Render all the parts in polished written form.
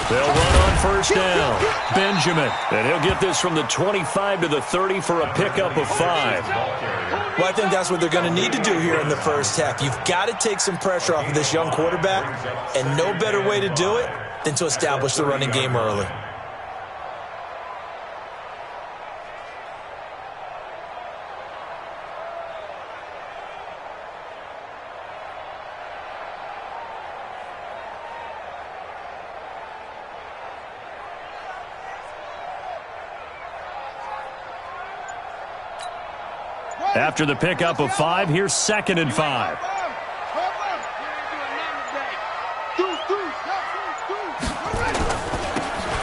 They'll run on first down. Benjamin. And he'll get this from the 25 to the 30 for a pickup of 5. Well, I think that's what they're going to need to do here in the first half. You've got to take some pressure off of this young quarterback, and no better way to do it than to establish the running game early. After the pickup of 5, here's 2nd and 5.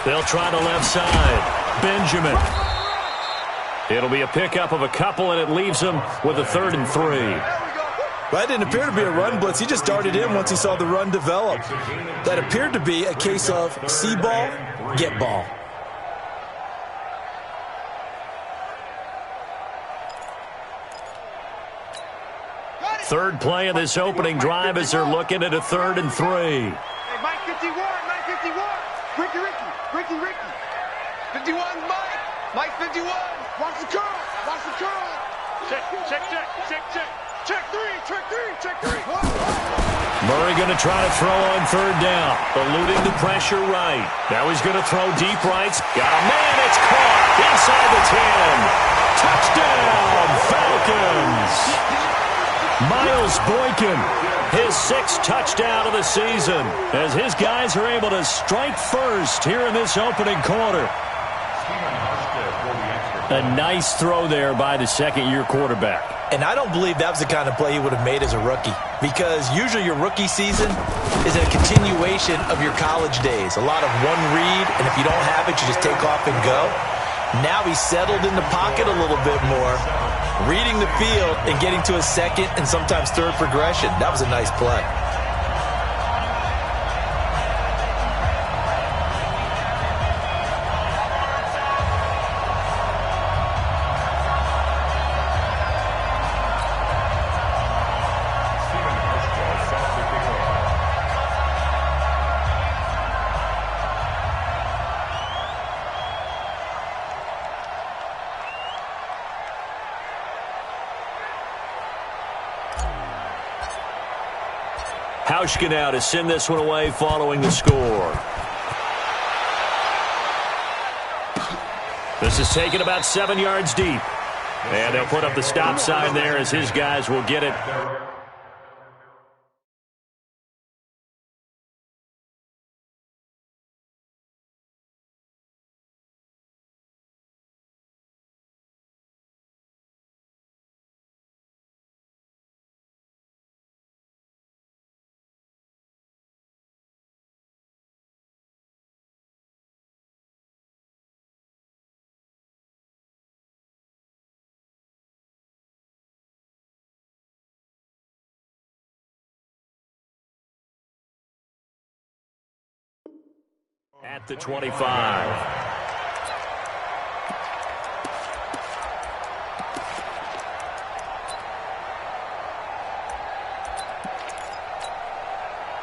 They'll try the left side. Benjamin. It'll be a pickup of a couple, and it leaves them with a 3rd and 3. Well, that didn't appear to be a run blitz. He just darted in once he saw the run develop. That appeared to be a case of see ball, get ball. Third play of this opening drive as they're looking at a 3rd and 3. Hey, Mike 51, Mike 51. Ricky. 51's Mike. Mike 51. Watch the curl. Check 3. Murray going to try to throw on 3rd down, eluding the pressure right. Now he's going to throw deep right. Got a man, it's caught inside the 10. Touchdown, Falcons! Miles Boykin, his 6th touchdown of the season, as his guys are able to strike first here in this opening quarter. A nice throw there by the second-year quarterback. And I don't believe that was the kind of play he would have made as a rookie, because usually your rookie season is a continuation of your college days. A lot of one read, and if you don't have it, you just take off and go. Now he's settled in the pocket a little bit more, reading the field and getting to a 2nd and sometimes 3rd progression. That was a nice play. Hauschka now to send this one away following the score. This is taken about 7 yards deep. And they'll put up the stop sign there as his guys will get it. At the 25.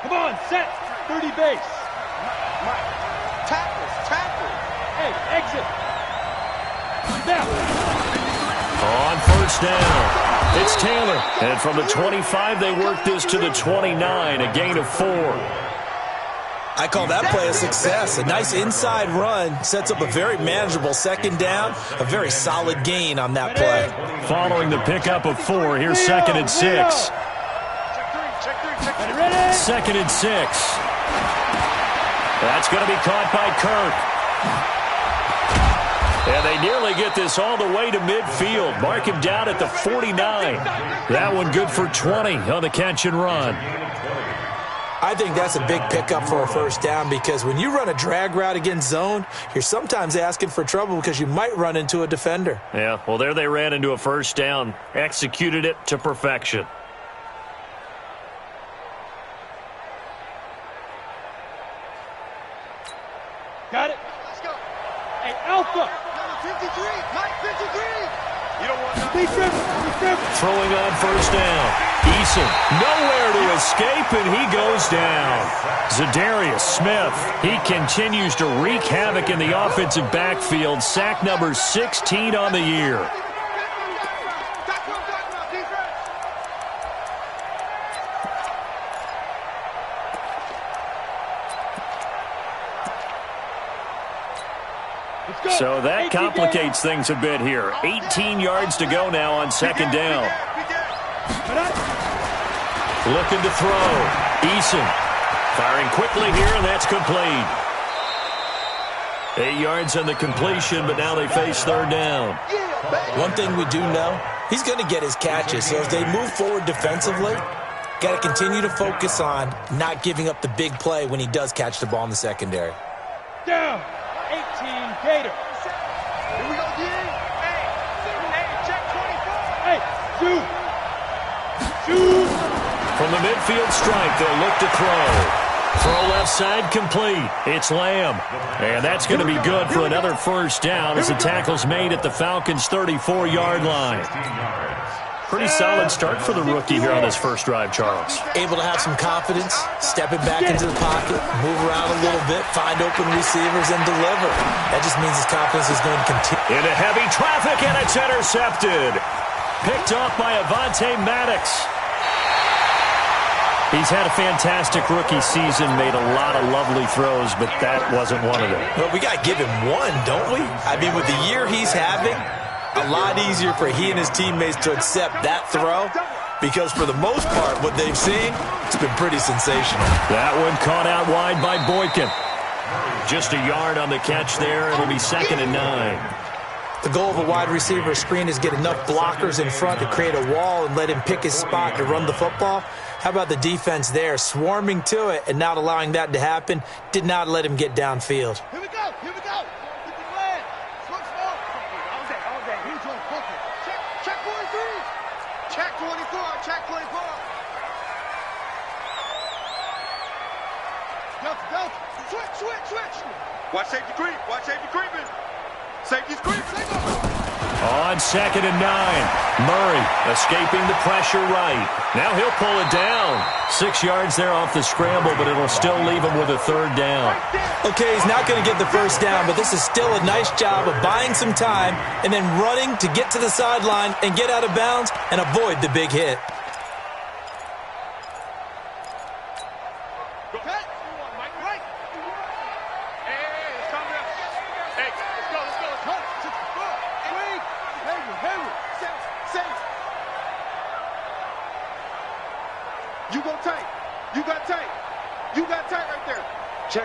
Come on, set. 30 base. Tackle. Hey, exit. Snap. On first down, it's Taylor. And from the 25, they work this to the 29, a gain of 4. I call that play a success. A nice inside run sets up a very manageable 2nd down, a very solid gain on that play. Following the pickup of 4, here's 2nd and 6. Check 3. 2nd and 6. That's going to be caught by Kirk. And they nearly get this all the way to midfield. Mark him down at the 49. That one good for 20 on the catch and run. I think that's a big pickup for a first down, because when you run a drag route against zone, you're sometimes asking for trouble because you might run into a defender. Yeah, well, there they ran into a first down, executed it to perfection. Got it. Let's go. Hey, Alpha. 53. Mike 53. You don't want nothing. Be careful. throwing on first down. Eason nowhere to escape, and he goes down. Zadarius Smith, he continues to wreak havoc in the offensive backfield. Sack number 16 on the year. So that complicates things a bit here. 18 yards to go now on second down. Looking to throw. Eason firing quickly here, and that's complete. 8 yards on the completion, but now they face third down. One thing we do know, he's going to get his catches. So as they move forward defensively, got to continue to focus on not giving up the big play when he does catch the ball in the secondary. Down. 18 Gator. Here we go, D. Hey, check 24. Hey, shoot. Shoot. From the midfield stripe, they'll look to throw. Throw left side complete. It's Lamb. And that's going to be good for another first down as the tackle's made at the Falcons' 34-yard line. Pretty solid start for the rookie here on this first drive, Charles. Able to have some confidence, stepping back into the pocket, move around a little bit, find open receivers, and deliver. That just means his confidence is going to continue. Into heavy traffic, and it's intercepted. Picked off by Avonte Maddox. He's had a fantastic rookie season, made a lot of lovely throws, but that wasn't one of them. Well, we got to give him one, don't we? I mean, with the year he's having, a lot easier for he and his teammates to accept that throw because for the most part, what they've seen, it's been pretty sensational. That one caught out wide by Boykin. Just a yard on the catch there. It'll be 2nd and 9. The goal of a wide receiver screen is get enough blockers in front to create a wall and let him pick his spot to run the football. How about the defense there, swarming to it and not allowing that to happen? Did not let him get downfield. Here we go. Here we go. Get the flag. Switch ball. All day. He's on focus. Check 43. Check 24. Check 24. Delta. Switch. Watch safety creep. Watch safety creeping. Safety's creep. On 2nd and 9. Murray escaping the pressure right. Now he'll pull it down. 6 yards there off the scramble, but it'll still leave him with a third down. Okay, he's not going to get the first down, but this is still a nice job of buying some time and then running to get to the sideline and get out of bounds and avoid the big hit.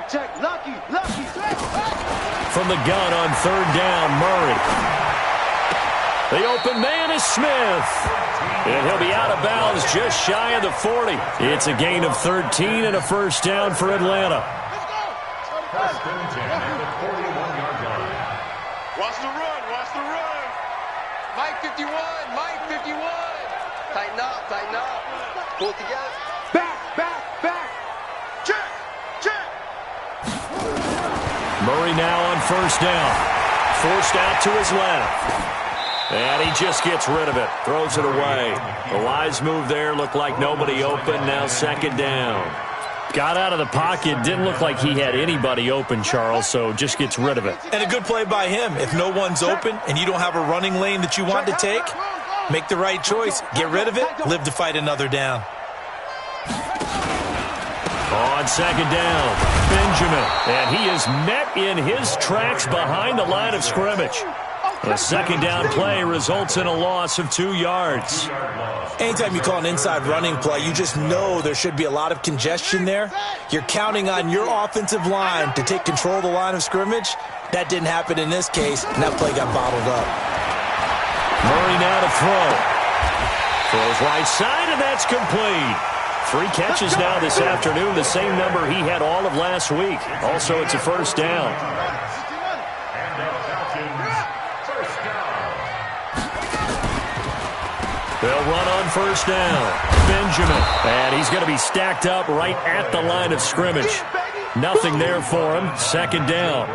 Check. Lucky. From the gun on third down, Murray. The open man is Smith. And he'll be out of bounds just shy of the 40. It's a gain of 13 and a first down for Atlanta. Watch the run. Mike 51. Tighten up. Pull it together. Back. Check. Murray now on first down. Forced out to his left. And he just gets rid of it. Throws it away. A wise move there. Looked like nobody open. Now 2nd down. Got out of the pocket. Didn't look like he had anybody open, Charles, so just gets rid of it. And a good play by him. If no one's open and you don't have a running lane that you want to take, make the right choice. Get rid of it. Live to fight another down. On 2nd down, Benjamin. And he is met in his tracks behind the line of scrimmage. The 2nd down play results in a loss of 2 yards. Anytime you call an inside running play, you just know there should be a lot of congestion there. You're counting on your offensive line to take control of the line of scrimmage. That didn't happen in this case, and that play got bottled up. Murray now to throw. Throws right side, and that's complete. 3 catches now this afternoon, the same number he had all of last week. Also, it's a first down. They'll run on first down. Benjamin. And he's going to be stacked up right at the line of scrimmage. Nothing there for him. 2nd down.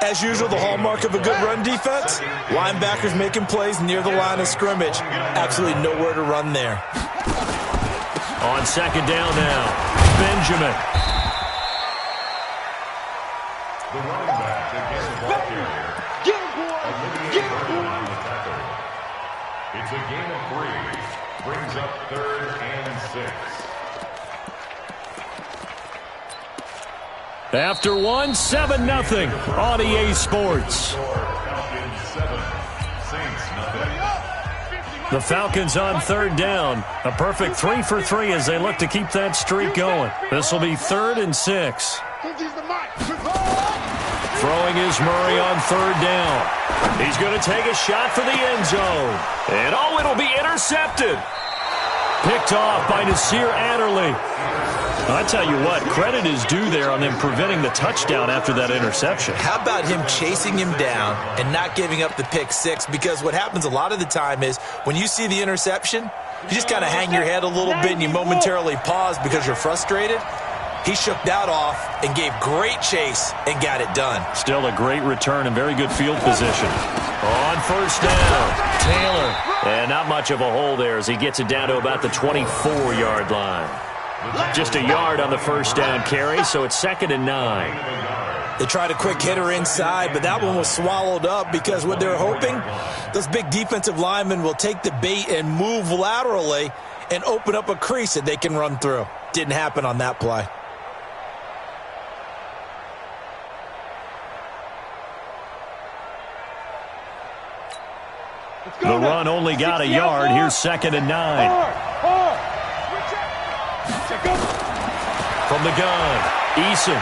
As usual, the hallmark of a good run defense, linebackers making plays near the line of scrimmage. Absolutely nowhere to run there. On second down now, Benjamin. The running back against the ball carrier. Get him, boy. Get him, boy. It's a gain of 3. Brings up 3rd and 6. After 1, 7-0 on EA Sports. Falcons 7, Saints nothing. The Falcons on third down. A perfect 3 for 3 as they look to keep that streak going. This will be 3rd and 6. Throwing is Murray on third down. He's going to take a shot for the end zone. And oh, it'll be intercepted. Picked off by Nasir Adderley. I tell you what, credit is due there on them preventing the touchdown after that interception. How about him chasing him down and not giving up the pick six? Because what happens a lot of the time is when you see the interception, you just kind of hang your head a little bit and you momentarily pause because you're frustrated. He shook that off and gave great chase and got it done. Still a great return and very good field position. On first down, Taylor. And not much of a hole there as he gets it down to about the 24-yard line. Just a yard on the first down carry, so it's 2nd and 9. They tried a quick hitter inside, but that one was swallowed up because what they're hoping, those big defensive linemen will take the bait and move laterally and open up a crease that they can run through. Didn't happen on that play. The run only got a yard. Here's 2nd and 9. From the gun, Eason.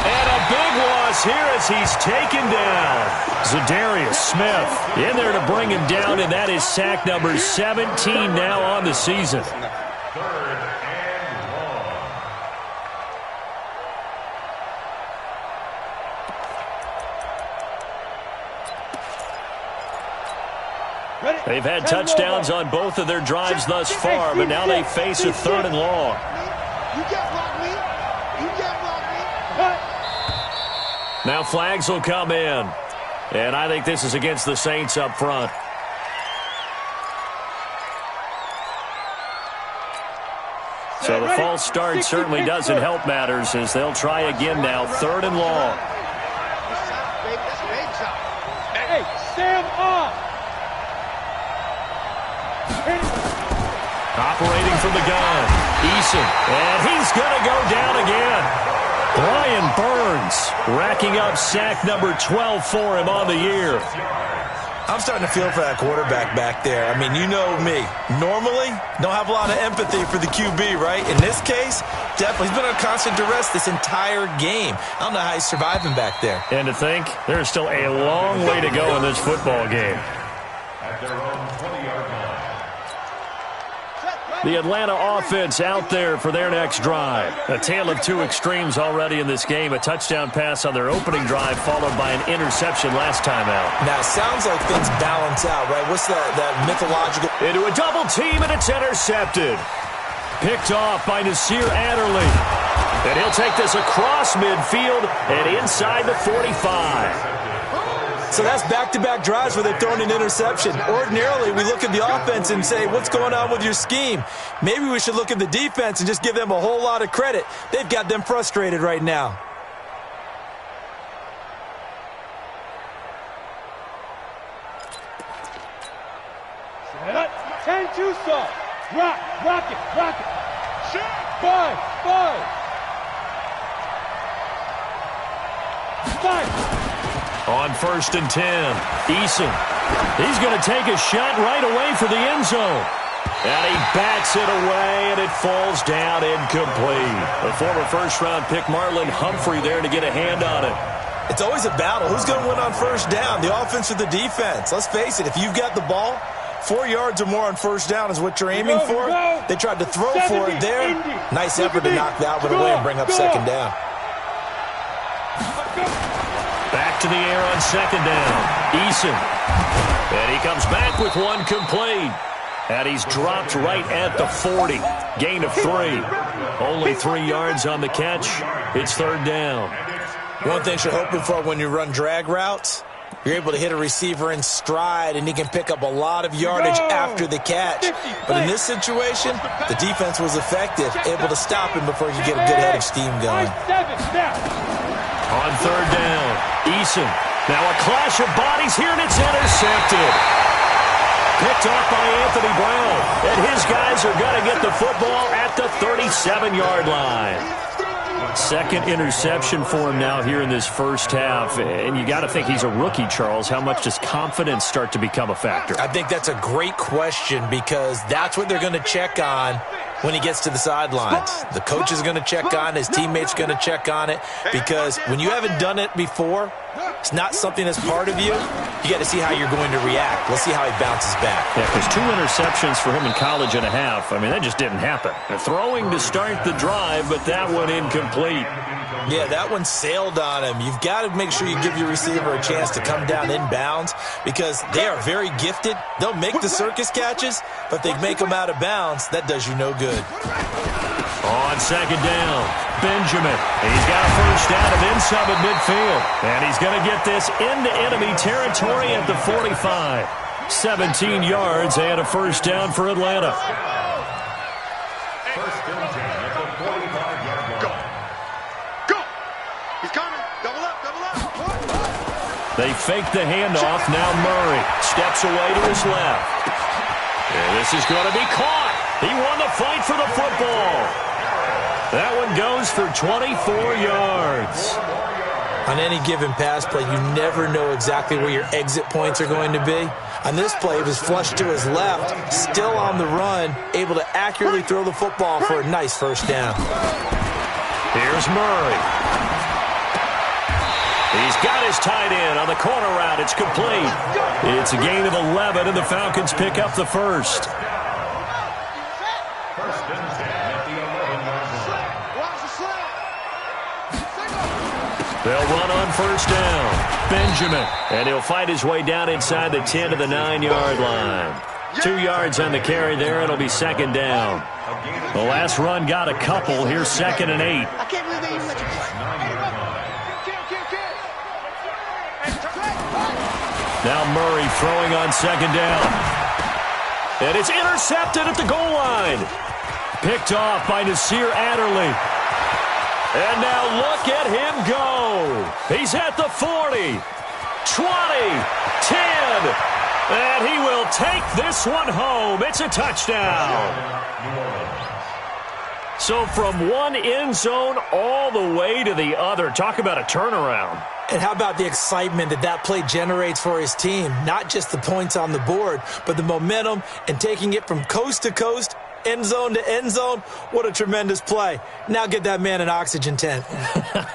And a big loss here as he's taken down. Zadarius Smith in there to bring him down, and that is sack number 17 now on the season. 3rd and long. They've had touchdowns on both of their drives thus far, but now they face a 3rd and long. You can't block me. You can't block me. Now flags will come in, and I think this is against the Saints up front. So the false start certainly doesn't help matters as they'll try again now, 3rd and long. Hey, stand up. Operating from the gun, Eason, and he's going to go down again. Brian Burns racking up sack number 12 for him on the year. I'm starting to feel for that quarterback back there. I mean, you know me. Normally, don't have a lot of empathy for the QB, right? In this case, definitely. He's been on constant duress this entire game. I don't know how he's surviving back there. And to think, there's still a long way to go in this football game. At their own 20-yard line. The Atlanta offense out there for their next drive. A tale of two extremes already in this game. A touchdown pass on their opening drive followed by an interception last time out. Now, it sounds like things balance out, right? What's that mythological? Into a double team, and it's intercepted. Picked off by Nasir Adderley. And he'll take this across midfield and inside the 45. So that's back-to-back drives where they're throwing an interception. Ordinarily, we look at the offense and say, what's going on with your scheme? Maybe we should look at the defense and just give them a whole lot of credit. They've got them frustrated right now. Set up. 10-2 saw. Rock it. Five. On 1st and 10, Eason. He's going to take a shot right away for the end zone. And he bats it away, and it falls down incomplete. The former first-round pick Marlon Humphrey there to get a hand on it. It's always a battle. Who's going to win on first down, the offense or the defense? Let's face it, if you've got the ball, 4 yards or more on first down is what you're aiming for. They tried to throw for it there. Nice effort to knock that one away and bring up second down. Back to the air on second down. Eason. And he comes back with one complete. And he's dropped right at the 40. Gain of 3. Only 3 yards on the catch. It's third down. One thing you're hoping for when you run drag routes, you're able to hit a receiver in stride, and he can pick up a lot of yardage after the catch. But in this situation, the defense was effective, able to stop him before he could get a good head of steam going. On third down, Eason. Now a clash of bodies here, and it's intercepted. Picked off by Anthony Brown. And his guys are going to get the football at the 37-yard line. Second interception for him now here in this first half. And you got to think he's a rookie, Charles. How much does confidence start to become a factor? I think that's a great question because that's what they're going to check on when he gets to the sidelines. The coach is going to check on it. His teammates are going to check on it because when you haven't done it before, it's not something that's part of you. You got to see how you're going to react. Let's see how he bounces back. Yeah, because 2 interceptions for him in college and a half. I mean, that just didn't happen. They're throwing to start the drive, but that one incomplete. Yeah, that one sailed on him. You've got to make sure you give your receiver a chance to come down inbounds because they are very gifted. They'll make the circus catches, but if they make them out of bounds, that does you no good. On second down, Benjamin. He's got a first down of inside at midfield. And he's going to get this into enemy territory at the 45. 17 yards and a first down for Atlanta. First and 10 at the 45-yard line. Go! He's coming. Double up, double up. They fake the handoff. Now Murray steps away to his left. And this is going to be caught. He won the fight for the football. That one goes for 24 yards. On any given pass play, you never know exactly where your exit points are going to be. On this play, it was flushed to his left, still on the run, able to accurately throw the football for a nice first down. Here's Murray. He's got his tight end on the corner route. It's complete. It's a gain of 11, and the Falcons pick up the first. They'll run on first down. Benjamin. And he'll fight his way down inside the 10 to the 9-yard line. 2 yards on the carry there. It'll be second down. The last run got a couple. Here's second and 8. I can't believe they even let you play. Now Murray throwing on second down. And it's intercepted at the goal line. Picked off by Nasir Adderley. And now look at him go. He's at the 40, 20, 10. And he will take this one home. It's a touchdown. So from one end zone all the way to the other. Talk about a turnaround. And how about the excitement that that play generates for his team? Not just the points on the board, but the momentum and taking it from coast to coast, end zone to end zone. What a tremendous play. Now get that man an oxygen tent.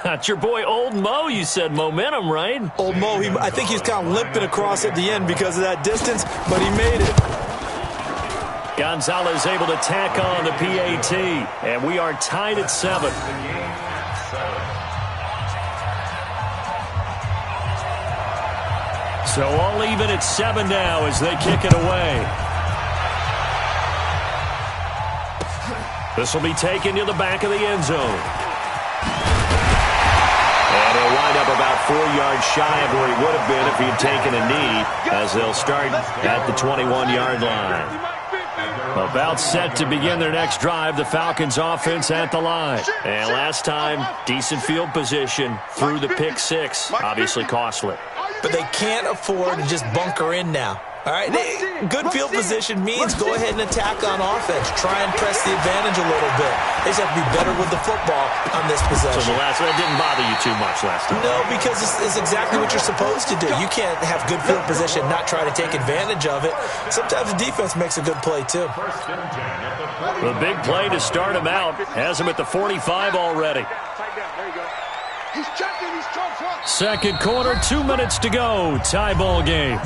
It's your boy Old Mo, you said. Momentum, right? Old Mo, I think he's kind of limping across at the end because of that distance, but he made it. Gonzalez able to tack on the PAT, and we are tied at 7. So all even at 7 now as they kick it away. This will be taken to the back of the end zone. And he'll wind up about 4 yards shy of where he would have been if he had taken a knee, as they'll start at the 21-yard line. About set to begin their next drive, the Falcons offense at the line. And last time, decent field position through the pick 6, obviously costly. But they can't afford to just bunker in now. All right, good field position means go ahead and attack on offense. Try and press the advantage a little bit. They just have to be better with the football on this possession. So that didn't bother you too much last time? No, because it's exactly what you're supposed to do. You can't have good field position, not try to take advantage of it. Sometimes the defense makes a good play, too. The big play to start him out has him at the 45 already. He's checking, he's trying. Second quarter, 2 minutes to go. Tie ball game.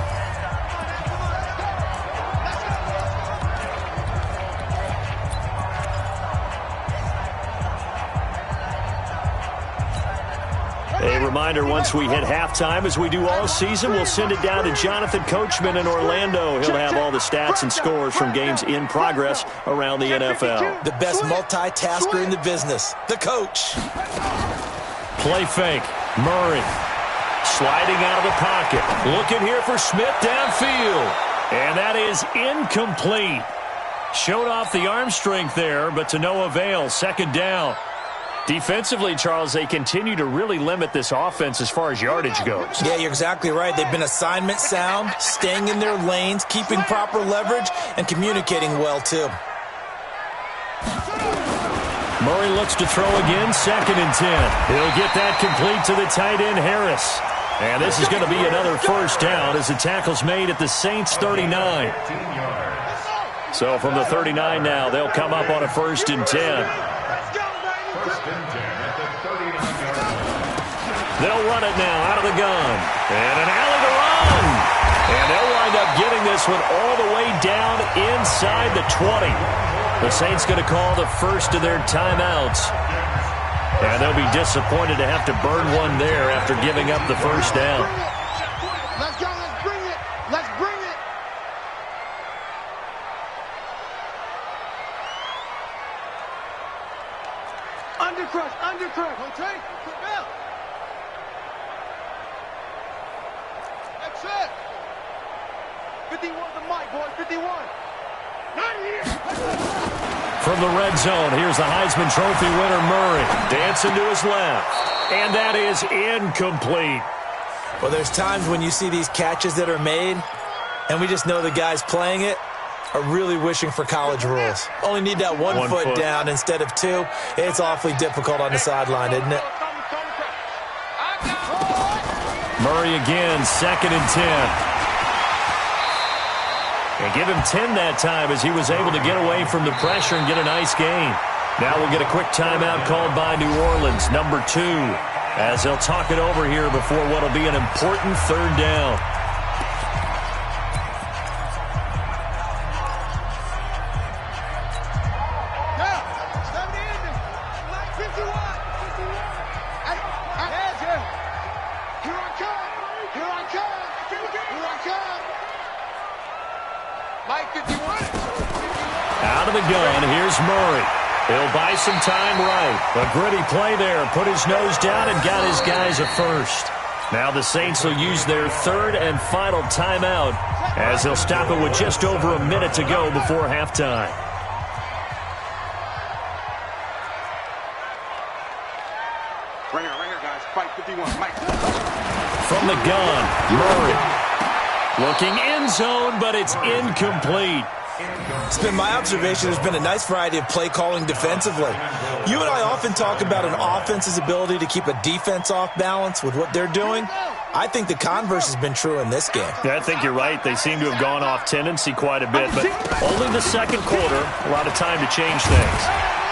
A reminder, once we hit halftime, as we do all season, we'll send it down to Jonathan Coachman in Orlando. He'll have all the stats and scores from games in progress around the NFL. The best multitasker in the business, the coach. Play fake. Murray sliding out of the pocket. Looking here for Smith downfield. And that is incomplete. Showed off the arm strength there, but to no avail. Second down. Defensively, Charles, they continue to really limit this offense as far as yardage goes. Yeah, you're exactly right. They've been assignment sound, staying in their lanes, keeping proper leverage, and communicating well, too. Murray looks to throw again, 2nd and 10. He'll get that complete to the tight end, Harris. And this is going to be another first down as the tackle's made at the Saints' 39. So from the 39 now, they'll come up on a 1st and 10. They'll run it now out of the gun. And an alley to run. And they'll wind up getting this one all the way down inside the 20. The Saints going to call the first of their timeouts. And they'll be disappointed to have to burn one there after giving up the first down. Let's go. Let's bring it. Let's bring it. Undercrush. Undercrush. Okay. Now. That's it. 51 the mic, boys. 51. Not here. From the red zone, here's the Heisman Trophy winner, Murray. Dancing to his left. And that is incomplete. Well, there's times when you see these catches that are made, and we just know the guys playing it are really wishing for college rules. Only need that one foot down instead of two. It's awfully difficult on the sideline, isn't it? Murray again, 2nd and 10. And give him 10 that time as he was able to get away from the pressure and get a nice gain. Now we'll get a quick timeout called by New Orleans, number 2, as they'll talk it over here before what will be an important 3rd down. Out of the gun, here's Murray. He'll buy some time right. A gritty play there. Put his nose down and got his guys a first. Now the Saints will use their 3rd and final timeout as they'll stop it with just over a minute to go before halftime. Right here, guys. Fight 51. Mike. From the gun, Murray. Looking end zone, but it's incomplete. It's been my observation there's been a nice variety of play calling defensively. You and I often talk about an offense's ability to keep a defense off balance with what they're doing. I think the converse has been true in this game. Yeah, I think you're right. They seem to have gone off tendency quite a bit, but only the 2nd quarter, a lot of time to change things.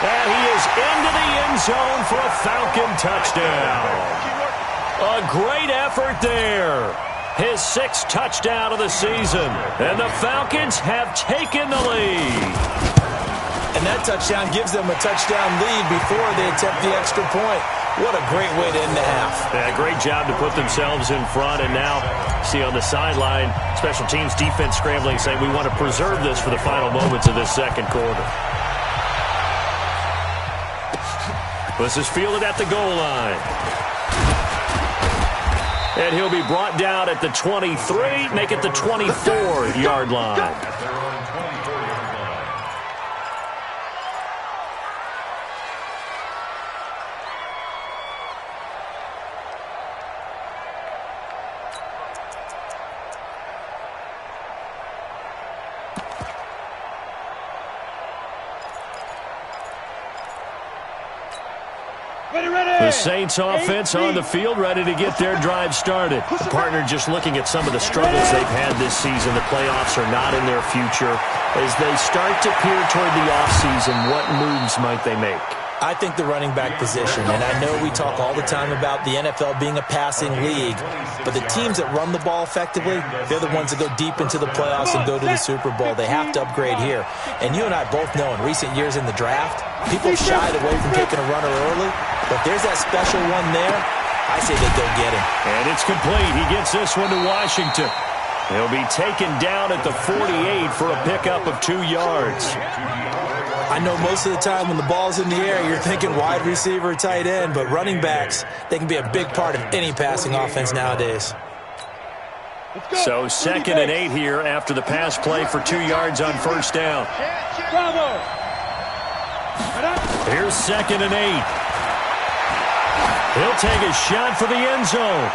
And he is into the end zone for a Falcon touchdown. A great effort there. His 6th touchdown of the season. And the Falcons have taken the lead. And that touchdown gives them a touchdown lead before they attempt the extra point. What a great way to end the half. Yeah, great job to put themselves in front. And now, see on the sideline, special teams defense scrambling, saying we want to preserve this for the final moments of this 2nd quarter. This is fielded at the goal line. And he'll be brought down at the 23, make it the 24-yard line. The Saints offense on the field, ready to get their drive started. The partner just looking at some of the struggles they've had this season. The playoffs are not in their future. As they start to peer toward the offseason, what moves might they make? I think the running back position, and I know we talk all the time about the NFL being a passing league, but the teams that run the ball effectively, they're the ones that go deep into the playoffs and go to the Super Bowl. They have to upgrade here. And you and I both know in recent years in the draft, people shied away from taking a runner early, but there's that special one there. I say they go get him. And it's complete. He gets this one to Washington. He'll be taken down at the 48 for a pickup of 2 yards. I know most of the time when the ball's in the air, you're thinking wide receiver, tight end, but running backs, they can be a big part of any passing offense nowadays. So 2nd and 8 here after the pass play for 2 yards on first down. Bravo. Here's 2nd and 8. He'll take a shot for the end zone.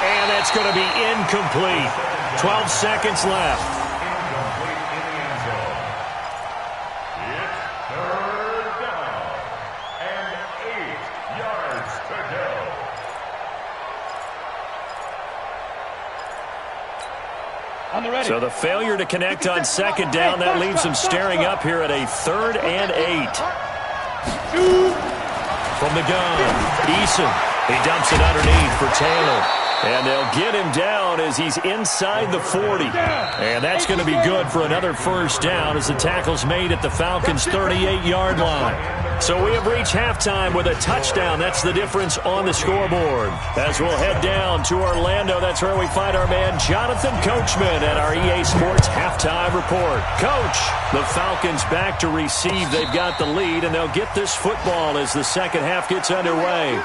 And that's going to be incomplete. 12 seconds left. Incomplete in the end zone. It's 3rd down and 8 yards to go. On the ready. So the failure to connect on 2nd down, that leaves them staring up here at a 3rd and 8. From the gun, Eason. He dumps it underneath for Taylor. And they'll get him down as he's inside the 40. And that's going to be good for another first down as the tackle's made at the Falcons' 38-yard line. So we have reached halftime with a touchdown. That's the difference on the scoreboard. As we'll head down to Orlando, that's where we find our man Jonathan Coachman at our EA Sports Halftime Report. Coach, the Falcons back to receive. They've got the lead, and they'll get this football as the second half gets underway.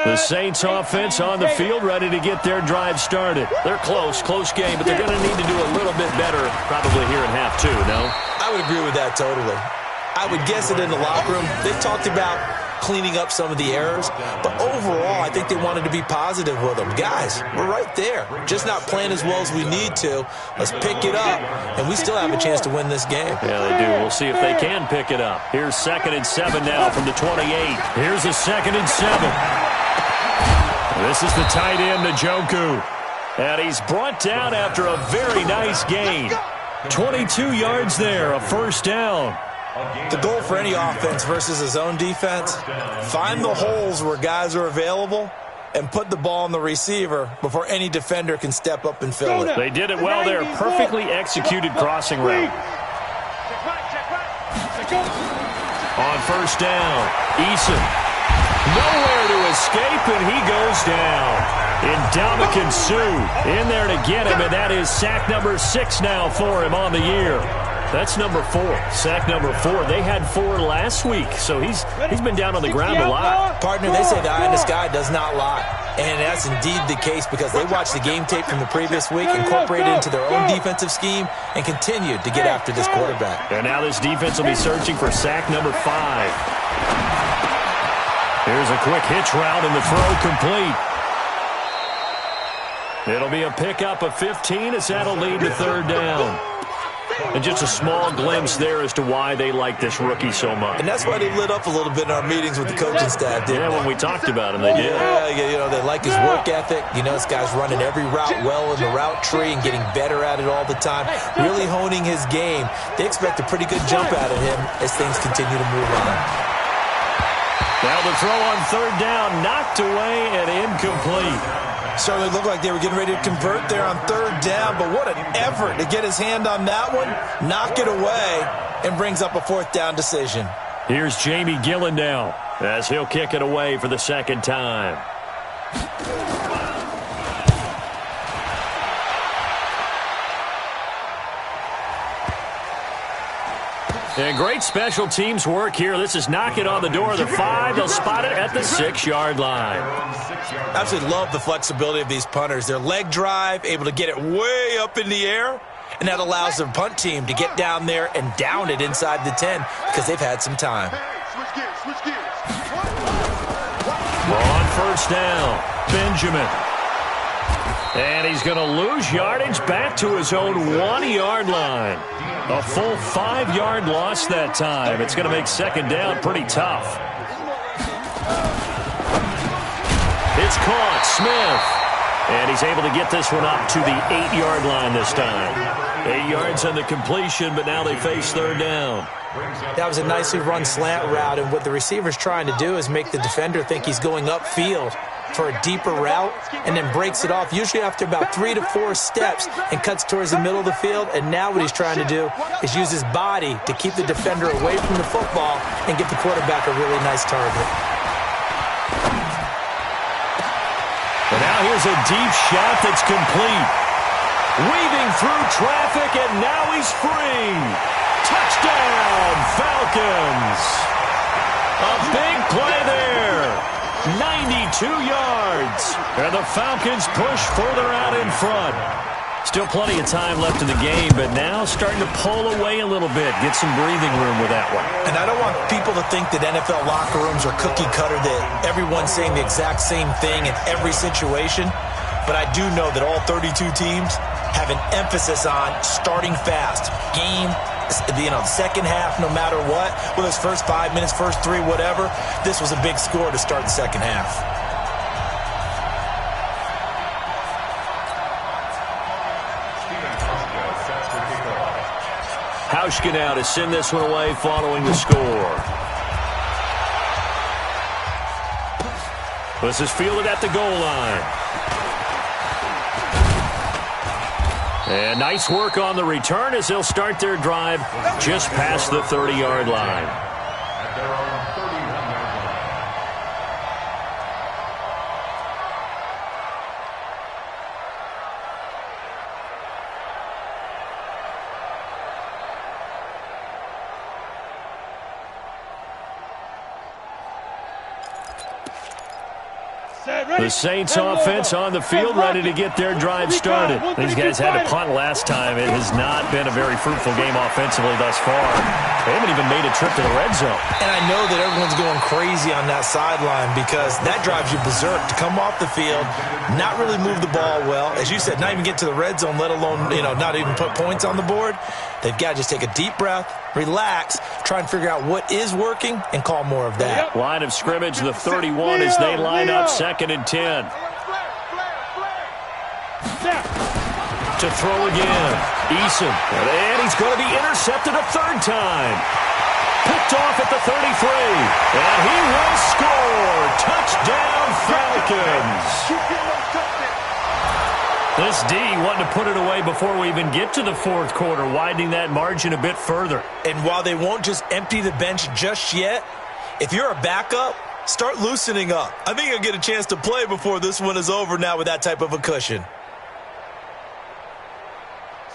The Saints offense on the field, ready to get their drive started. They're close game, but they're going to need to do a little bit better probably here in half 2, no? I would agree with that totally. I would guess it in the locker room. They've talked about cleaning up some of the errors, but overall, I think they wanted to be positive with them. Guys, we're right there. Just not playing as well as we need to. Let's pick it up, and we still have a chance to win this game. Yeah, they do. We'll see if they can pick it up. Here's 2nd and 7 now from the 28. Here's a 2nd and 7. This is the tight end, Njoku. And he's brought down after a very nice gain. 22 yards there, a first down. The goal for any offense versus a zone defense, find the holes where guys are available and put the ball on the receiver before any defender can step up and fill it. They did it well there. Perfectly executed crossing route. On first down, Eason. Nowhere to escape, and he goes down. Ndamukong Suh in there to get him, and that is sack number 6 now for him on the year. That's number 4. Sack number 4. They had 4 last week, so he's been down on the ground a lot. Partner, they say the eye in the sky does not lie. And that's indeed the case because they watched the game tape from the previous week, incorporated it into their own defensive scheme, and continued to get after this quarterback. And now this defense will be searching for sack number 5. Here's a quick hitch route, and the throw complete. It'll be a pickup of 15 as that'll lead to 3rd down. And just a small glimpse there as to why they like this rookie so much. And that's why they lit up a little bit in our meetings with the coaching staff, didn't they? When we talked about him, they did. Yeah, they like his work ethic. This guy's running every route well in the route tree and getting better at it all the time, really honing his game. They expect a pretty good jump out of him as things continue to move on. Now the throw on 3rd down, knocked away and incomplete. Certainly looked like they were getting ready to convert there on 3rd down, but what an effort to get his hand on that one, knock it away, and brings up a 4th down decision. Here's Jamie Gillen now as he'll kick it away for the 2nd time. And great special teams work here. This is knock it on the door of the 5. They'll spot it at the 6-yard line. I absolutely love the flexibility of these punters. Their leg drive, able to get it way up in the air, and that allows their punt team to get down there and down it inside the 10 because they've had some time. Switch gears. On first down, Benjamin. And he's going to lose yardage back to his own 1-yard line. A full 5-yard loss that time. It's going to make 2nd down pretty tough. It's caught, Smith. And he's able to get this one up to the 8-yard line this time. 8 yards on the completion, but now they face 3rd down. That was a nicely run slant route, and what the receiver's trying to do is make the defender think he's going upfield. for a deeper route and then breaks it off, usually after about 3 to 4 steps, and cuts towards the middle of the field. And now what he's trying to do is use his body to keep the defender away from the football and get the quarterback a really nice target. And now here's a deep shot that's complete. Weaving through traffic, and now he's free. Touchdown, Falcons. A big play there. 92 yards. And the Falcons push further out in front. Still plenty of time left in the game, but now starting to pull away a little bit. Get some breathing room with that one. And I don't want people to think that NFL locker rooms are cookie cutter, that everyone's saying the exact same thing in every situation. But I do know that all 32 teams have an emphasis on starting fast. Game, second half, no matter what. Whether it's first 5 minutes, first 3, whatever. This was a big score to start the second half. Hauschka now to send this one away following the score. This is fielded at the goal line. And nice work on the return as they'll start their drive just past the 30-yard line. At their own 31-yard line. The Saints offense on the field, ready to get their drive started. These guys had to punt last time. It has not been a very fruitful game offensively thus far. They haven't even made a trip to the red zone. And I know that everyone's going crazy on that sideline because that drives you berserk to come off the field, not really move the ball well. As you said, not even get to the red zone, let alone, not even put points on the board. They've got to just take a deep breath, relax, try and figure out what is working, and call more of that. Line of scrimmage, the 31 as they line up, 2nd and 10. To throw again. Eason. And he's going to be intercepted a third time. Picked off at the 33. And he will score. Touchdown, Falcons. This D wanting to put it away before we even get to the fourth quarter, widening that margin a bit further. And while they won't just empty the bench just yet, if you're a backup, start loosening up. I think you'll get a chance to play before this one is over now with that type of a cushion.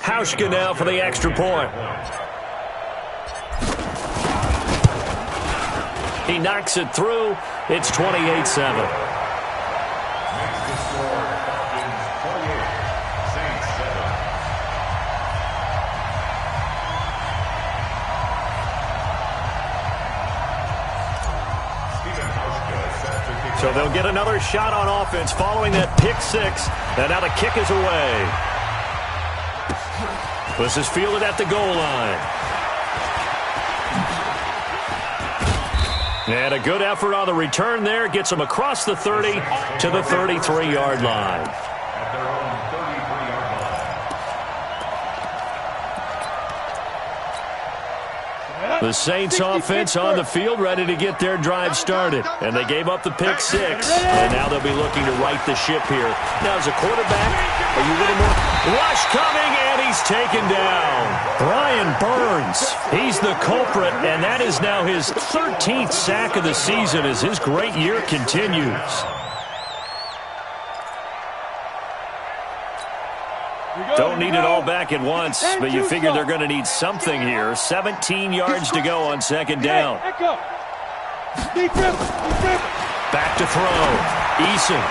Hauschka now for the extra point. He knocks it through. It's 28-7. So they'll get another shot on offense following that pick six. And now the kick is away. This is fielded at the goal line. And a good effort on the return there. Gets them across the 30 to the 33-yard line. At their own 33-yard line. The Saints offense on the field, ready to get their drive started. And they gave up the pick six. And now they'll be looking to right the ship here. Now as a quarterback, are you a little more... Rush coming, and he's taken down. Brian Burns, he's the culprit, and that is now his 13th sack of the season as his great year continues. Don't need it all back at once, but you figure they're going to need something here. 17 yards to go on second down. Back to throw. Eason.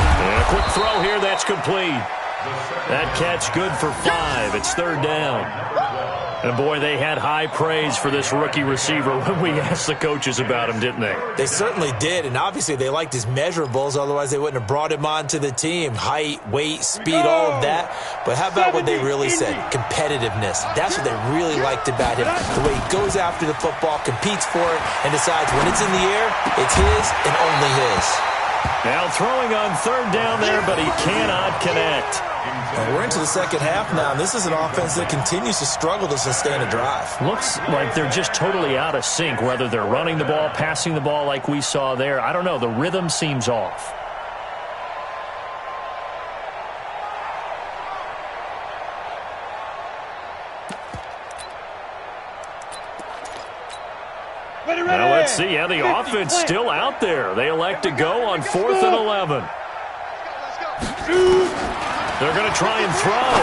And a quick throw here, that's complete. That catch good for 5. It's third down. And, boy, they had high praise for this rookie receiver when we asked the coaches about him, didn't they? They certainly did, and obviously they liked his measurables. Otherwise, they wouldn't have brought him onto the team. Height, weight, speed, all of that. But how about what they really said? Competitiveness. That's what they really liked about him. The way he goes after the football, competes for it, and decides when it's in the air, it's his and only his. Now throwing on third down there, but he cannot connect. And we're into the second half now, and this is an offense that continues to struggle to sustain a drive. Looks like they're just totally out of sync, whether they're running the ball, passing the ball like we saw there. I don't know. The rhythm seems off. Now let's see how the offense still out there. They elect to go on 4th and 11. They're going to try and throw.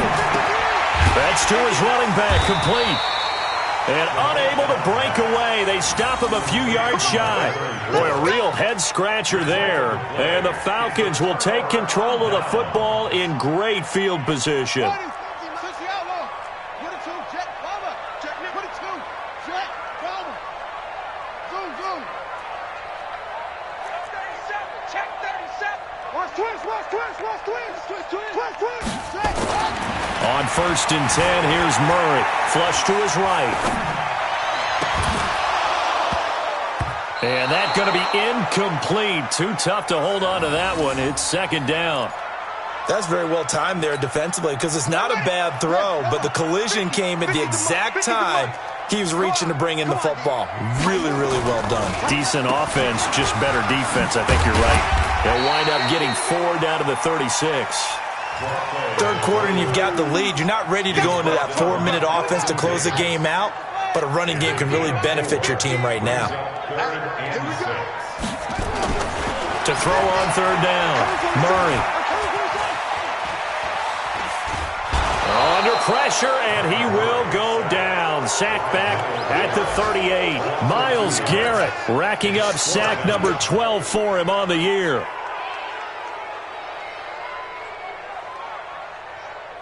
That's to his running back, complete. And unable to break away. They stop him a few yards shy. Boy, a real head-scratcher there. And the Falcons will take control of the football in great field position. On 1st and 10, here's Murray. Flush to his right. And that's going to be incomplete. Too tough to hold on to that one. It's 2nd down. That's very well timed there defensively because it's not a bad throw, but the collision came at the exact time he was reaching to bring in the football. Really, really well done. Decent offense, just better defense. I think you're right. They'll wind up getting 4 down to the 36. 3rd quarter and you've got the lead. You're not ready to go into that 4-minute offense to close the game out, but a running game can really benefit your team right now. To throw on 3rd down, Murray. Under pressure, and he will go down. Sack back at the 38. Myles Garrett racking up sack number 12 for him on the year.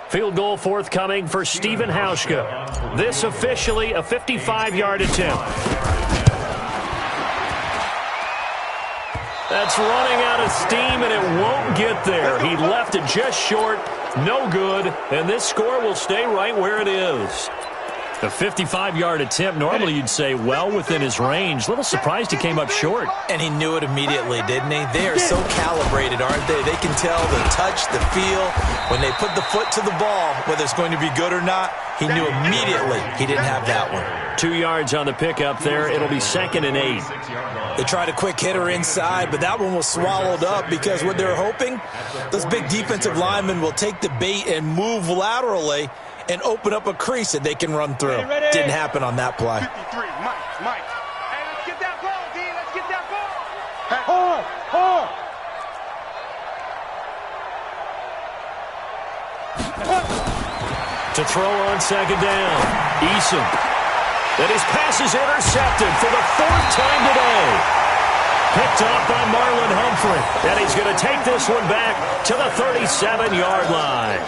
Field goal forthcoming for Stephen Hauschka. This officially a 55-yard attempt. That's running out of steam, and it won't get there. He left it just short. No good, and this score will stay right where it is. A 55-yard attempt, normally you'd say well within his range. Little surprised he came up short. And he knew it immediately, didn't he? They are so calibrated, aren't they? They can tell the touch, the feel. When they put the foot to the ball, whether it's going to be good or not, he knew immediately he didn't have that one. 2 yards on the pickup there. It'll be 2nd and 8. They tried a quick hitter inside, but that one was swallowed up because what they're hoping, those big defensive linemen will take the bait and move laterally and open up a crease that they can run through. Didn't happen on that play. 53, Mike. Hey, let's get that ball, D. Let's get that ball. To throw on 2nd down, Eason. And his pass is intercepted for the 4th time today. Picked off by Marlon Humphrey. And he's going to take this one back to the 37-yard line.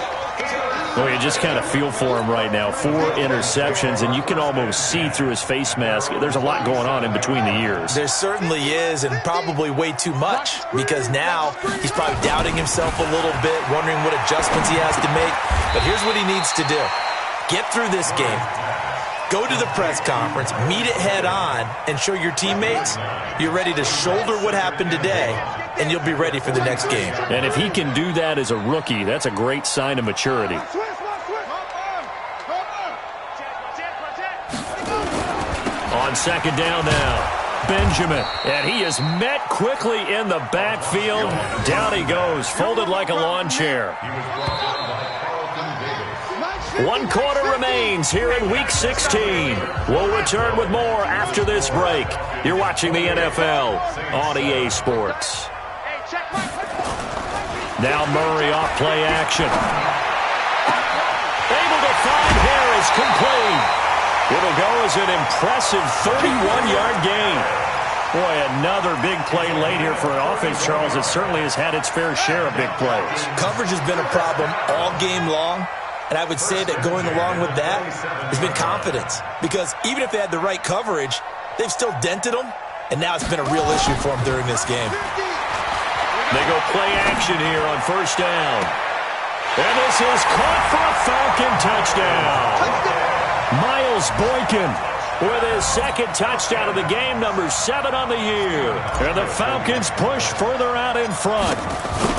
Well, you just kind of feel for him right now. 4 interceptions, and you can almost see through his face mask. There's a lot going on in between the ears. There certainly is, and probably way too much, because now he's probably doubting himself a little bit, wondering what adjustments he has to make. But here's what he needs to do. Get through this game. Go to the press conference, meet it head on, and show your teammates you're ready to shoulder what happened today, and you'll be ready for the next game. And if he can do that as a rookie, that's a great sign of maturity. On 2nd down now, Benjamin. And he is met quickly in the backfield. Down he goes, folded like a lawn chair. 1 quarter remains here in Week 16. We'll return with more after this break. You're watching the NFL on EA Sports. Now Murray off play action. Able to find Harris, complete. It'll go as an impressive 31-yard gain. Boy, another big play late here for an offense, Charles, that certainly has had its fair share of big plays. Coverage has been a problem all game long. And I would say that going along with that has been confidence. Because even if they had the right coverage, they've still dented them. And now it's been a real issue for them during this game. They go play action here on 1st down. And this is caught for a Falcon touchdown. Miles Boykin with his 2nd touchdown of the game, number 7 on the year. And the Falcons push further out in front.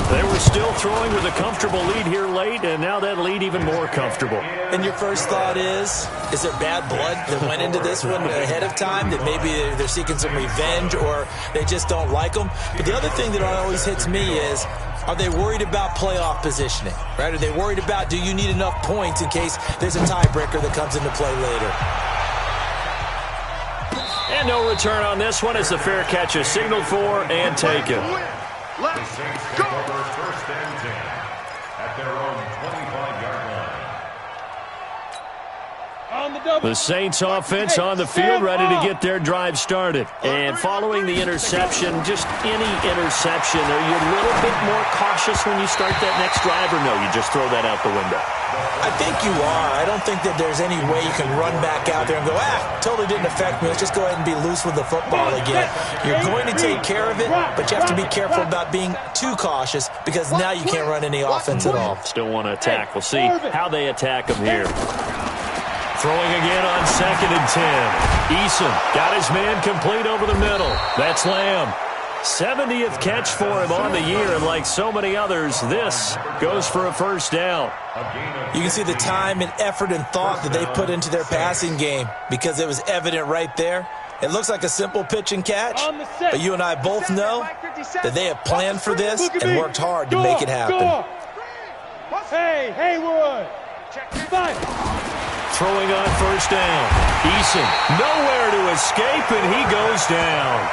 They were still throwing with a comfortable lead here late, and now that lead even more comfortable. And your first thought is there bad blood that went into this one ahead of time, that maybe they're seeking some revenge or they just don't like them? But the other thing that always hits me is Are they worried about playoff positioning, right? Are they worried about, do you need enough points in case there's a tiebreaker that comes into play later? And no return on this one as the fair catch is signaled for and taken. The Saints take over first and 10 at their own 25-yard line. The Saints offense on the field, ready to get their drive started. And following the interception, just any interception, are you a little bit more cautious when you start that next drive, or no, you just throw that out the window? I think you are. I don't think that there's any way you can run back out there and go, totally didn't affect me. Let's just go ahead and be loose with the football again. You're going to take care of it, but you have to be careful about being too cautious because now you can't run any offense at all. Still want to attack. We'll see how they attack them here. Throwing again on 2nd and 10. Eason got his man complete over the middle. That's Lamb. 70th catch for him on the year, and like so many others, this goes for a first down. You can see the time and effort and thought that they put into their passing game because it was evident right there. It looks like a simple pitch and catch, but you and I both know that they have planned for this and worked hard to make it happen. Hey, Haywood. Throwing on first down. Eason nowhere to escape, and he goes down.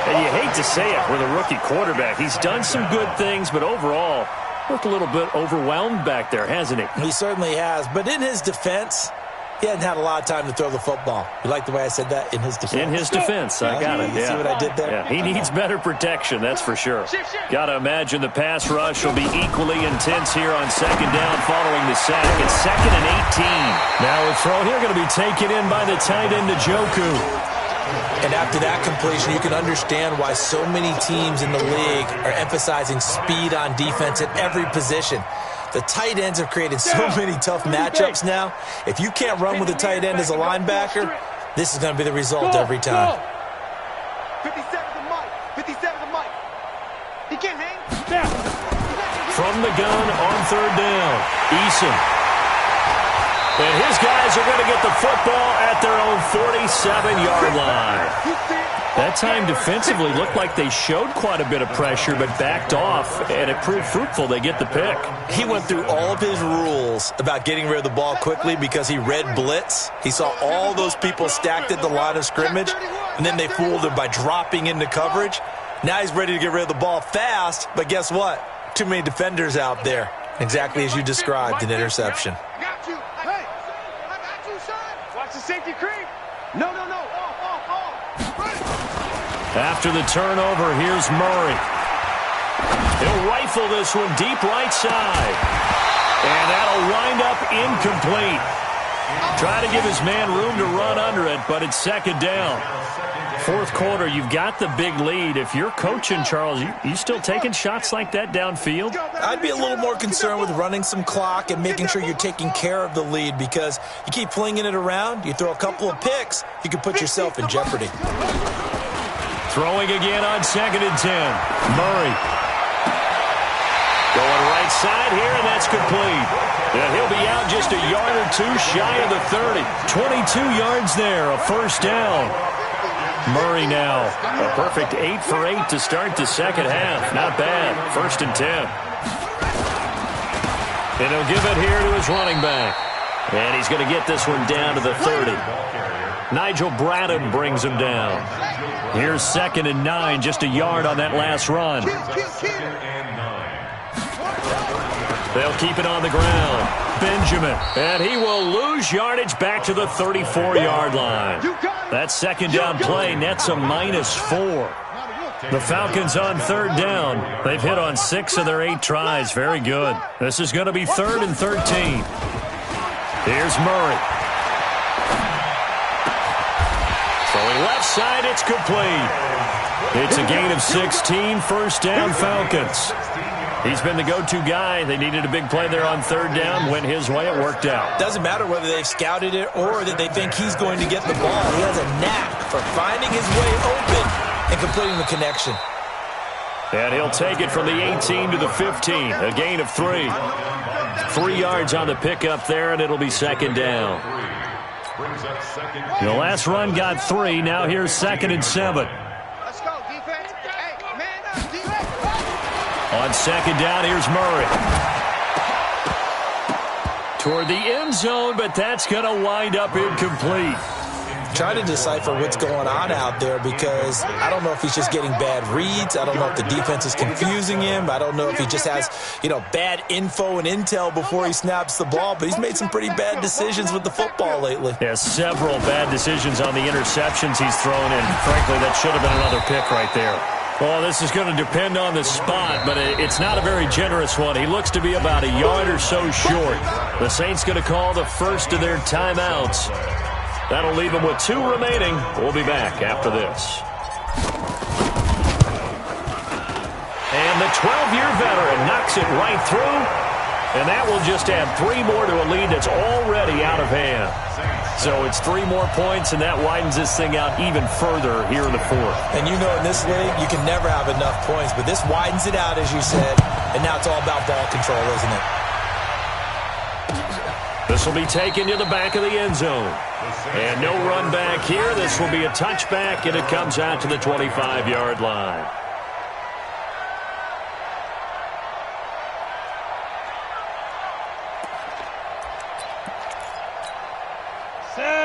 And you hate to say it with a rookie quarterback. He's done some good things, but overall, looked a little bit overwhelmed back there, hasn't he? He certainly has. But in his defense, he hadn't had a lot of time to throw the football. You like the way I said that? In his defense. In his defense. I got it. You see what I did there? Yeah, he needs better protection, that's for sure. Got to imagine the pass rush will be equally intense here on 2nd down following the sack. It's 2nd and 18. Now a throw here going to be taken in by the tight end, Njoku. And after that completion, you can understand why so many teams in the league are emphasizing speed on defense at every position. The tight ends have created so many tough matchups now. If you can't run with a tight end as a linebacker, this is going to be the result every time. 57 to Mike. 57 to Mike. He can't hang. From the gun on 3rd down, Eason. And his guys are going to get the football at their own 47-yard line. That time defensively looked like they showed quite a bit of pressure but backed off, and it proved fruitful. They get the pick. He went through all of his rules about getting rid of the ball quickly because he read blitz. He saw all those people stacked at the line of scrimmage, and then they fooled him by dropping into coverage. Now he's ready to get rid of the ball fast, but guess what? Too many defenders out there. Exactly as you described, an interception. Safety creep. No. After the turnover, here's Murray. He'll rifle this one deep right side. And that'll wind up incomplete. Try to give his man room to run under it, but it's 2nd down. 4th quarter, you've got the big lead. If you're coaching, Charles, you still taking shots like that downfield? I'd be a little more concerned with running some clock and making sure you're taking care of the lead because you keep flinging it around, you throw a couple of picks, you can put yourself in jeopardy. Throwing again on 2nd and 10. Murray. Going right side here, and that's complete. And he'll be out just a yard or two shy of the 30. 22 yards there, a first down. Murray now, a perfect 8 for 8 to start the 2nd half. Not bad. 1st and 10. And he'll give it here to his running back. And he's going to get this one down to the 30. Nigel Bradham brings him down. Here's 2nd and 9, just a yard on that last run. They'll keep it on the ground. Benjamin, and he will lose yardage back to the 34-yard line. That 2nd down play nets a -4. The Falcons on 3rd down. They've hit on 6 of their 8 tries. Very good. This is going to be 3rd and 13. Here's Murray. Throwing left side, it's complete. It's a gain of 16, first down Falcons. He's been the go-to guy. They needed a big play there on 3rd down. Went his way, it worked out. Doesn't matter whether they've scouted it or that they think he's going to get the ball. He has a knack for finding his way open and completing the connection. And he'll take it from the 18 to the 15, a gain of 3. 3 yards on the pickup there, and it'll be 2nd down. The last run got 3. Now here's 2nd and 7. Let's go, defense. Hey, man up, defense. On second down, here's Murray. Toward the end zone, but that's going to wind up incomplete. Trying to decipher what's going on out there because I don't know if he's just getting bad reads. I don't know if the defense is confusing him. I don't know if he just has, bad info and intel before he snaps the ball. But he's made some pretty bad decisions with the football lately. Yeah, several bad decisions on the interceptions he's thrown in. Frankly, that should have been another pick right there. Well, this is going to depend on the spot, but it's not a very generous one. He looks to be about a yard or so short. The Saints going to call the first of their timeouts. That'll leave them with 2 remaining. We'll be back after this. And the 12-year veteran knocks it right through. And that will just add 3 more to a lead that's already out of hand. So it's 3 more points, and that widens this thing out even further here in the 4th. And in this league, you can never have enough points. But this widens it out, as you said. And now it's all about ball control, isn't it? This will be taken to the back of the end zone. And no run back here. This will be a touchback, and it comes out to the 25-yard line.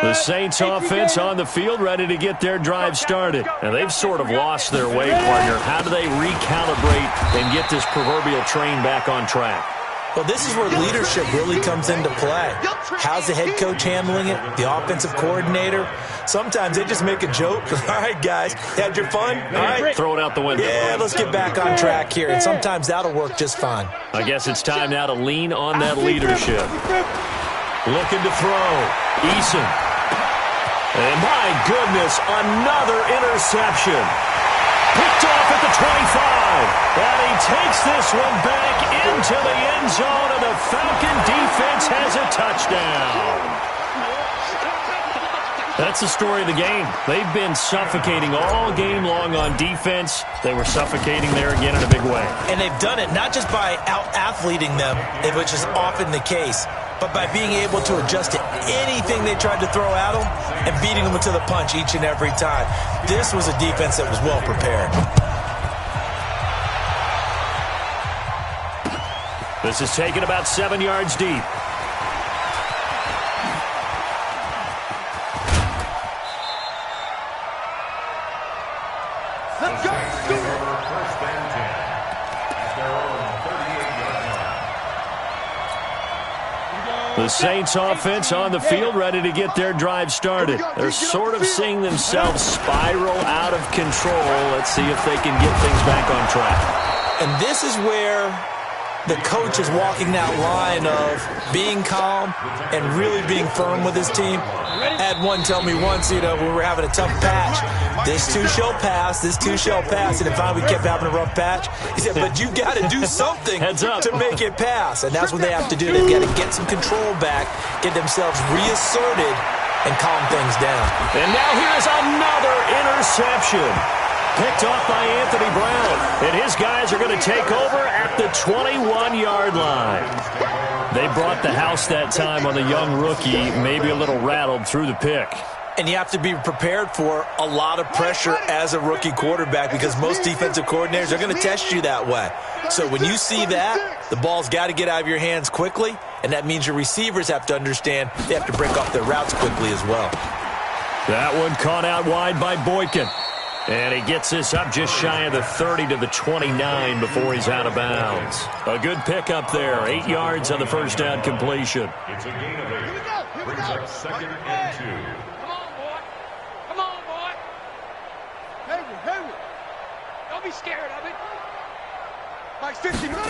The Saints offense on the field, ready to get their drive started. And they've sort of lost their way, partner. How do they recalibrate and get this proverbial train back on track? Well, this is where leadership really comes into play. How's the head coach handling it? The offensive coordinator? Sometimes they just make a joke. All right, guys, had your fun? All right. Throw it out the window. Yeah, let's get back on track here. And sometimes that'll work just fine. I guess it's time now to lean on that leadership. Looking to throw. Eason. And my goodness, another interception. Picked off at the 25. And he takes this one back into the end zone, and the Falcon defense has a touchdown. That's the story of the game. They've been suffocating all game long on defense. They were suffocating there again in a big way. And they've done it not just by out-athleting them, which is often the case, but by being able to adjust to anything they tried to throw at them and beating them to the punch each and every time. This was a defense that was well prepared. This is taken about 7 yards deep. Let's go. First and 10 at their own 38-yard line. The Saints offense on the field, ready to get their drive started. They're sort of seeing themselves spiral out of control. Let's see if they can get things back on track. And this is where the coach is walking that line of being calm and really being firm with his team. I had one tell me once, when we were having a tough patch, this too shall pass, this too shall pass. And if we kept having a rough patch, he said, but you got to do something to make it pass. And that's what they have to do. They've got to get some control back, get themselves reasserted, and calm things down. And now here's another interception. Picked off by Anthony Brown. And his guys are going to take over at the 21-yard line. They brought the house that time on the young rookie, maybe a little rattled through the pick. And you have to be prepared for a lot of pressure as a rookie quarterback because most defensive coordinators are going to test you that way. So when you see that, the ball's got to get out of your hands quickly, and that means your receivers have to understand they have to break off their routes quickly as well. That one caught out wide by Boykin. And he gets this up just shy of the 30 to the 29 before he's out of bounds. A good pickup there. 8 yards on the first down completion. It's a gain of 8. Brings up second and 2. Come on, boy. Come on, boy. Hayward. Don't be scared of it. Like 50 minutes.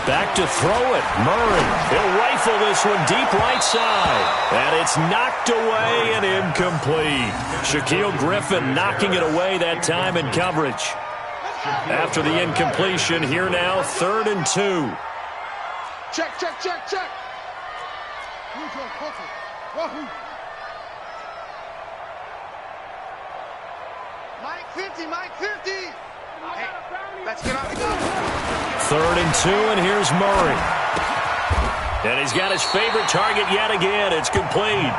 Back to throw it. Murray. He'll rifle this one deep right side. And it's knocked away and incomplete. Shaquille Griffin knocking it away that time in coverage. After the incompletion, here now, 3rd and 2. Check. Mike 50. Hey, let's get out. 3rd and 2, and here's Murray. And he's got his favorite target yet again. It's complete.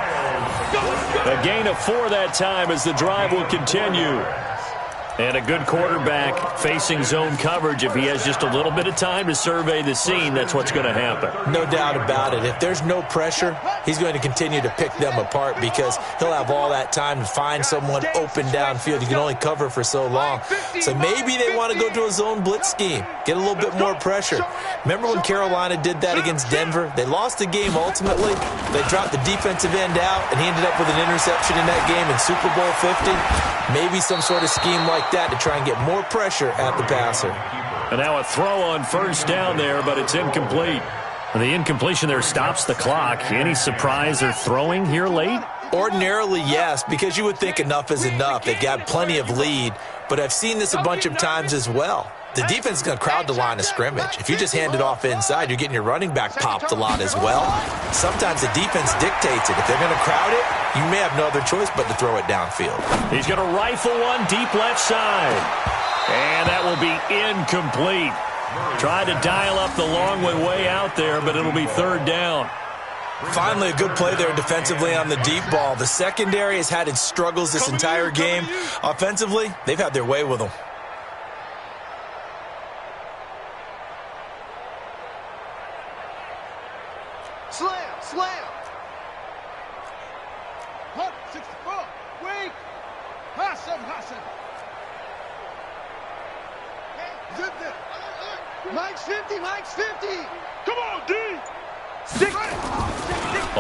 A gain of 4 that time as the drive will continue. And a good quarterback facing zone coverage, if he has just a little bit of time to survey the scene, that's what's going to happen. No doubt about it. If there's no pressure, he's going to continue to pick them apart because he'll have all that time to find someone open downfield. You can only cover for so long. So maybe they want to go to a zone blitz scheme, get a little bit more pressure. Remember when Carolina did that against Denver? They lost the game ultimately. They dropped the defensive end out, and he ended up with an interception in that game in Super Bowl 50. Maybe some sort of scheme like that to try and get more pressure at the passer. And now a throw on first down there, but it's incomplete. And the incompletion there stops the clock. Any surprise they're throwing here late? Ordinarily, yes, because you would think enough is enough. They've got plenty of lead, but I've seen this a bunch of times as well. The defense is going to crowd the line of scrimmage. If you just hand it off inside, you're getting your running back popped a lot as well. Sometimes the defense dictates it. If they're going to crowd it, you may have no other choice but to throw it downfield. He's going to rifle one deep left side. And that will be incomplete. Tried to dial up the long way out there, but it'll be third down. Finally, a good play there defensively on the deep ball. The secondary has had its struggles this entire game. Offensively, they've had their way with them. Slam. Hut, 64. Wait. Hassan. Zip it. Mike's 50. Come on, D.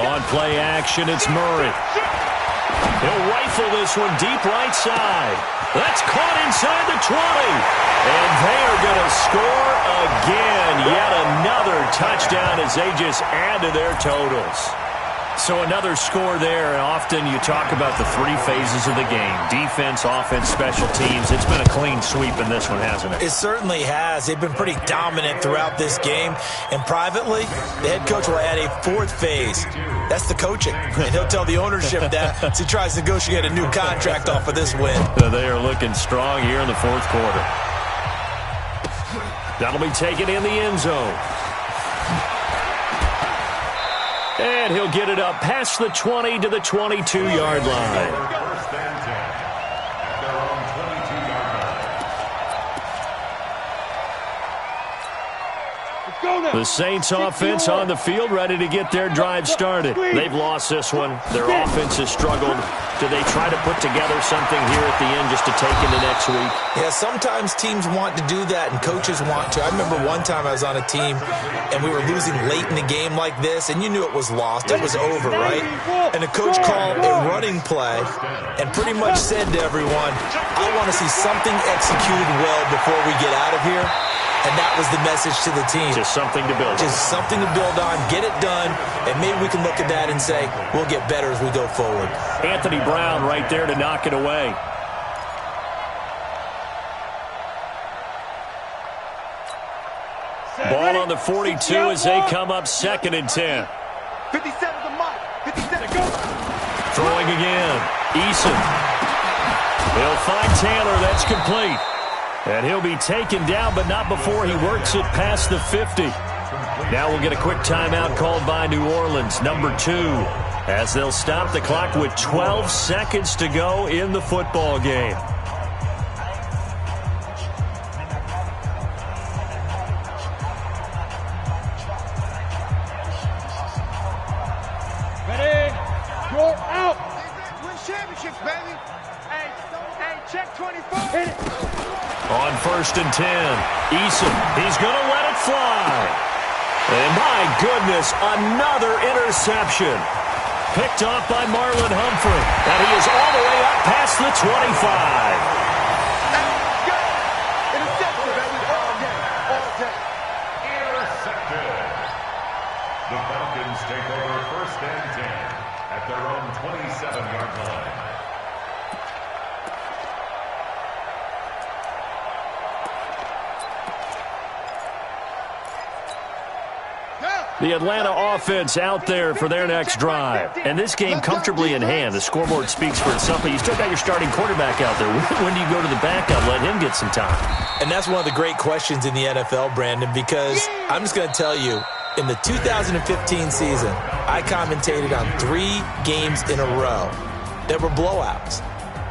On play action, it's Murray. He'll rifle this one deep right side. That's caught inside the 20. And they are going to score again. Yet another touchdown as they just add to their totals. So another score there, and often you talk about the three phases of the game. Defense, offense, special teams. It's been a clean sweep in this one, hasn't it? It certainly has. They've been pretty dominant throughout this game. And privately, the head coach will add a fourth phase. That's the coaching. And he'll tell the ownership that as he tries to negotiate a new contract off of this win. They are looking strong here in the fourth quarter. That'll be taken in the end zone. And he'll get it up past the 20 to the 22-yard line. First and 10 at their own 22-yard line. Let's go now. The Saints offense on the field, ready to get their drive started. They've lost this one. Their offense has struggled. Do they try to put together something here at the end just to take into next week? Yeah, sometimes teams want to do that and coaches want to. I remember one time I was on a team and we were losing late in the game like this, and you knew it was lost. It was over, right? And the coach called a running play and pretty much said to everyone, I want to see something executed well before we get out of here. And that was the message to the team. Just something to build on. Just something to build on, get it done, and maybe we can look at that and say, we'll get better as we go forward. Anthony Brown right there to knock it away. Ball on the 42 as they come up 2nd and 10. 57 to Mike. 57. Go. Throwing again. Eason. He'll find Taylor. That's complete. And he'll be taken down, but not before he works it past the 50. Now we'll get a quick timeout called by New Orleans, number 2, as they'll stop the clock with 12 seconds to go in the football game. Ready? You're out. Win championships, baby. Hey, check 24. Hit it. On 1st and 10, Eason, he's going to let it fly. And my goodness, another interception. Picked off by Marlon Humphrey. And he is all the way up past the 25. Intercepted, baby. All day. Intercepted. The Falcons take over 1st and 10 at their own 27-yard line. The Atlanta offense out there for their next drive. And this game comfortably in hand. The scoreboard speaks for itself, but you still got your starting quarterback out there. When do you go to the backup, let him get some time? And that's one of the great questions in the NFL, Brandon, because I'm just going to tell you, in the 2015 season, I commentated on 3 games in a row that were blowouts.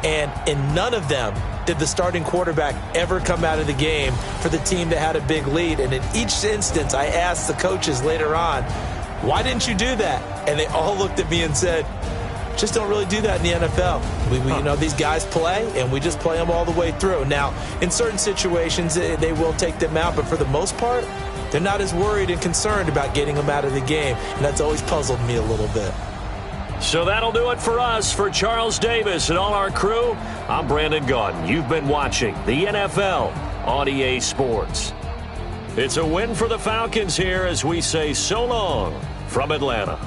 And in none of them did the starting quarterback ever come out of the game for the team that had a big lead. And in each instance, I asked the coaches later on, why didn't you do that? And they all looked at me and said, just don't really do that in the NFL. You know, these guys play, and we just play them all the way through. Now, in certain situations, they will take them out, but for the most part, they're not as worried and concerned about getting them out of the game, and that's always puzzled me a little bit. So that'll do it for us. For Charles Davis and all our crew, I'm Brandon Gaudin. You've been watching the NFL on EA Sports. It's a win for the Falcons here as we say so long from Atlanta.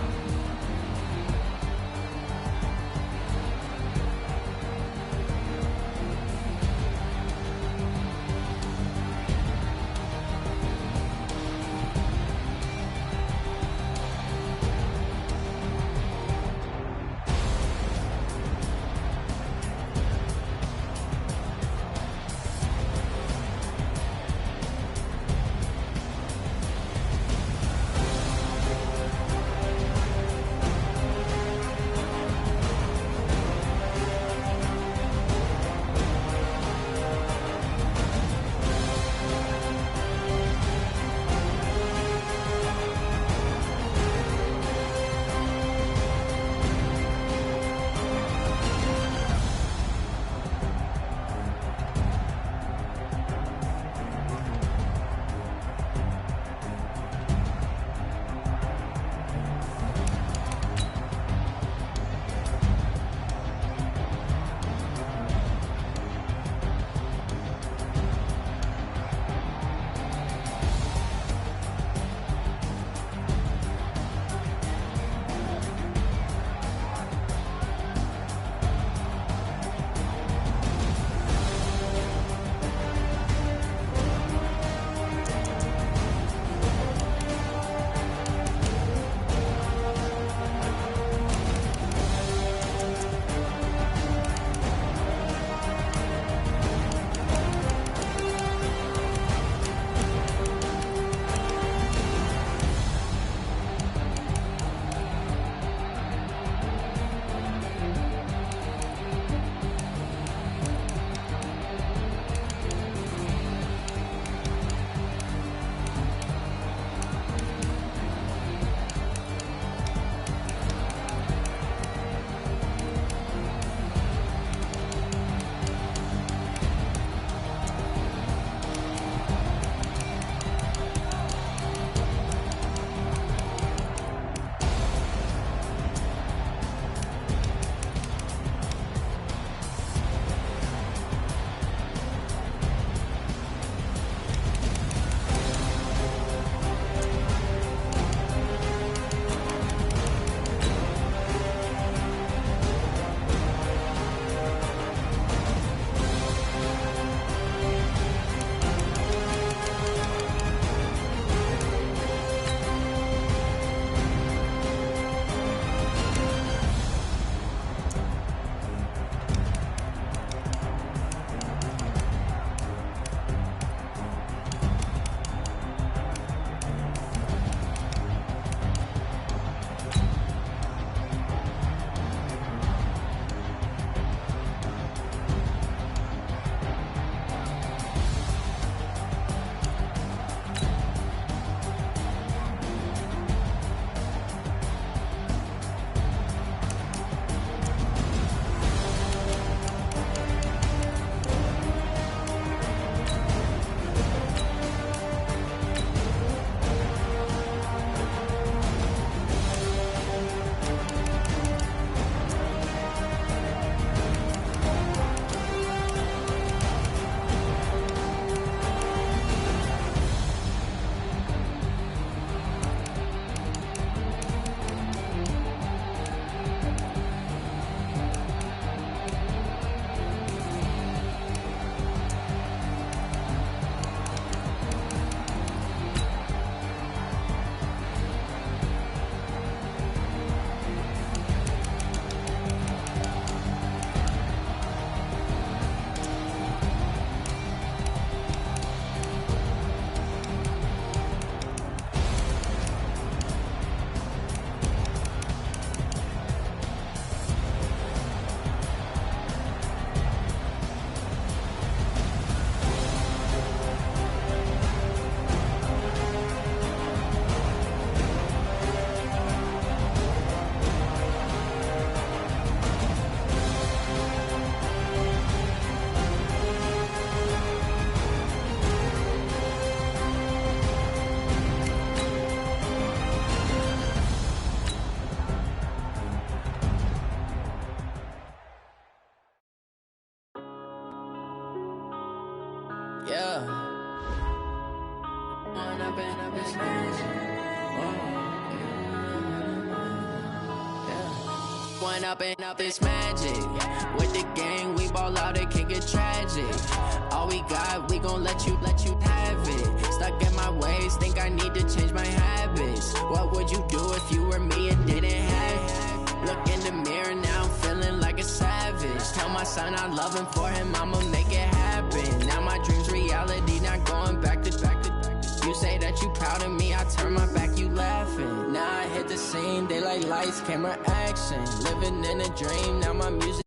up this magic. One up and up this magic. With the gang, we ball out, it can get tragic. All we got, we gon' let you have it. Stuck in my ways, think I need to change my habits. What would you do if you were me and didn't have it? Look in the mirror now, I'm feeling like a savage. Tell my son I love him, for him I'ma make it happen. Now my dream's reality, not going back to. You say that you proud of me, I turn my back, you laughing. Now I hit the scene, daylight lights, camera action. Living in a dream, now my music